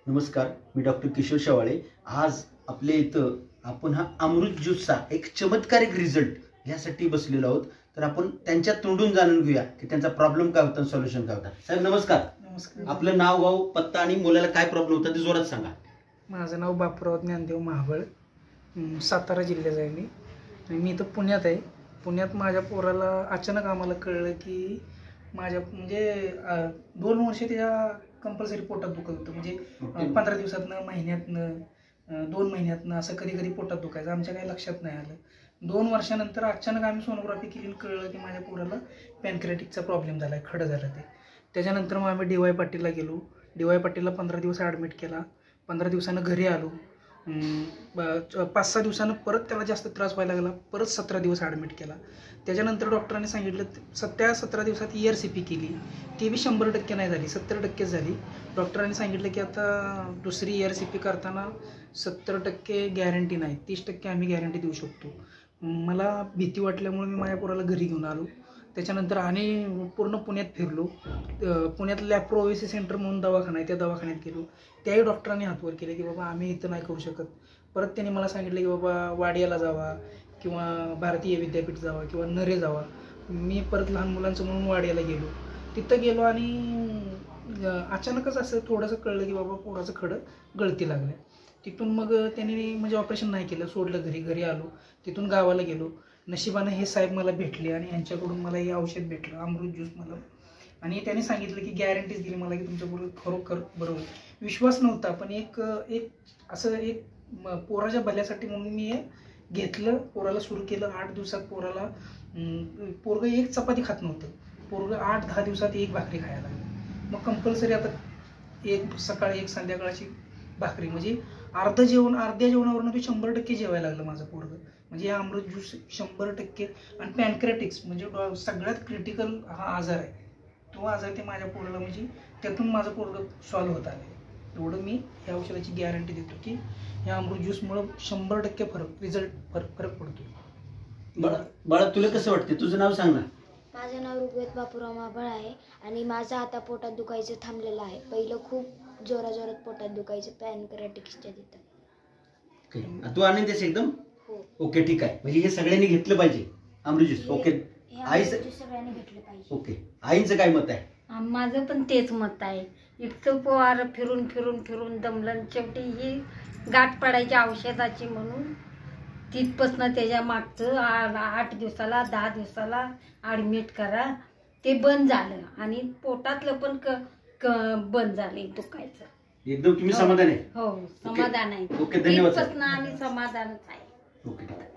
नमस्कार, मी डॉक्टर किशोर शेवाळे। आज आपल्या इथं आपण हा अमृत ज्यूसचा एक चमत्कारिक रिझल्ट यासाठी बसलेलो आहोत। तर आपण त्यांच्या तोंडून जाणून घेऊया की त्यांचा प्रॉब्लेम काय होता, सोल्युशन काय होता। साहेब नमस्कार। नमस्कार। आपलं नाव, गाव, पत्ता आणि मुलाला काय प्रॉब्लेम होता ते जोरात सांगा। माझं नाव बापूराव ज्ञानदेव महाबळ, सातारा जिल्ह्याचा आहे मी। आणि मी इथं पुण्यात आहे। पुण्यात माझ्या पोराला अचानक आम्हाला कळलं की माझ्या म्हणजे 2 वर्ष त्याच्या कंपल्सरी पोटात दुखत होतं। म्हणजे 15 दिवसातनं, महिन्यातनं, 2 महिन्यातनं असं कधी कधी पोटात दुखायचं। आमच्या काही लक्षात नाही आलं। 2 वर्षानंतर अचानक आम्ही सोनोग्राफी केली, कळलं की माझ्या पोराला पॅनक्रियाटिकचा प्रॉब्लेम झाला आहे, खडं झालं ते। त्याच्यानंतर मग आम्ही DY पाटीलला गेलो। DY पाटीलला 15 दिवस ॲडमिट केला। 15 दिवसानं घरी आलो। 5-6 दिवसानं परत त्याला जास्त त्रास व्हायला लागला, परत 17 दिवस ॲडमिट केला। त्याच्यानंतर डॉक्टरांनी सांगितलं 17 दिवसात ERCP केली, ती बी 100% नाही झाली, 70% झाली। डॉक्टरांनी सांगितलं की आता दुसरी ERCP करताना 70% गॅरंटी नाही, 30% आम्ही गॅरंटी देऊ शकतो। मला भीती वाटल्यामुळे मी माझ्या पोराला घरी घेऊन आलो। त्याच्यानंतर आणि पूर्ण पुण्यात फिरलो। पुण्यात लॅप्रोविसी सेंटर म्हणून दवाखाना आहे, त्या दवाखान्यात गेलो। त्याही डॉक्टरांनी हातवर केले की बाबा आम्ही इथं नाही करू शकत। परत त्यांनी मला सांगितलं की बाबा वाडियाला जावा किंवा भारतीय विद्यापीठ जावा किंवा नरे जावा। मी परत लहान मुलांचं म्हणून वाडियाला गेलो। तिथं गेलो आणि अचानकच असं थोडंसं कळलं की बाबा पोराचं खडं गळती लागलं। तिथून मग त्यांनी म्हणजे ऑपरेशन नाही केलं, सोडलं, घरी आलो। तिथून गावाला गेलो। नशिबानं हे साहेब मला भेटले आणि यांच्याकडून मला हे औषध भेटलं, अमृत ज्यूस मला। आणि त्यांनी सांगितलं की गॅरंटीज दिली मला की तुमच्याबरोबर खरोखर बरोबर। विश्वास नव्हता, पण एक पोराच्या भल्यासाठी म्हणून मी हे घेतलं, पोराला सुरू केलं। 8 दिवसात पोराला पोरगं एक चपाती खात नव्हतं, पोरगं 8-10 दिवसात एक भाकरी खायला लागलं। मग कंपल्सरी आता एक सकाळी एक संध्याकाळची भाकरी, म्हणजे अर्ध्या जेवणावरनं ते 100% जेवायला लागलं माझं पोरगं। म्हणजे हा अमृत ज्यूस 100%। आणि पॅनक्रियाटिक्स म्हणजे सगळ्यात क्रिटिकल हा आजार आहे, तो आजार ते माझ्या पोराला म्हणजे त्यातून माझं पोरगं सॉल्व्ह होत आलं। एवढं मी या औषधाची गॅरंटी देतो की या अमृत ज्यूसमुळं 100% फरक पडतो। बाळा तुला कसं वाटतं, तुझं नाव सांग ना। माझं नाव ऋग्वेद बापूराव महाबळ आहे आणि माझं आता पोटात दुखायचं थांबलेलं आहे। पहिलं खूप जोरात पोटात दुखायचं पॅनक्रियाटिक्सच्या तिथं। तू आनंद आहेस एकदम? हो। ओके, ठीक आहे। म्हणजे हे सगळ्यांनी घेतलं पाहिजे अमृत ज्यूस। ओके, सगळ्यांनी घेतलं पाहिजे। ओके, आईंचं काय मत आहे? माझं पण तेच मत आहे। इतकं पोहार फिरून दमलं, शेवटी ही गाठ पडायची औषधाची म्हणून तिथपासनं त्याच्या मागचं 8 दिवसाला 10 दिवसाला ॲडमिट करा, ते बंद झालं। आणि पोटातलं पण बंद झाले दुखायचं। एकदम तुम्ही समाधान आहे? हो, समाधान आहे। ओके, धन्यवाद। तिथपासनं आम्ही समाधानच आहे। ओके, ठीक आहे।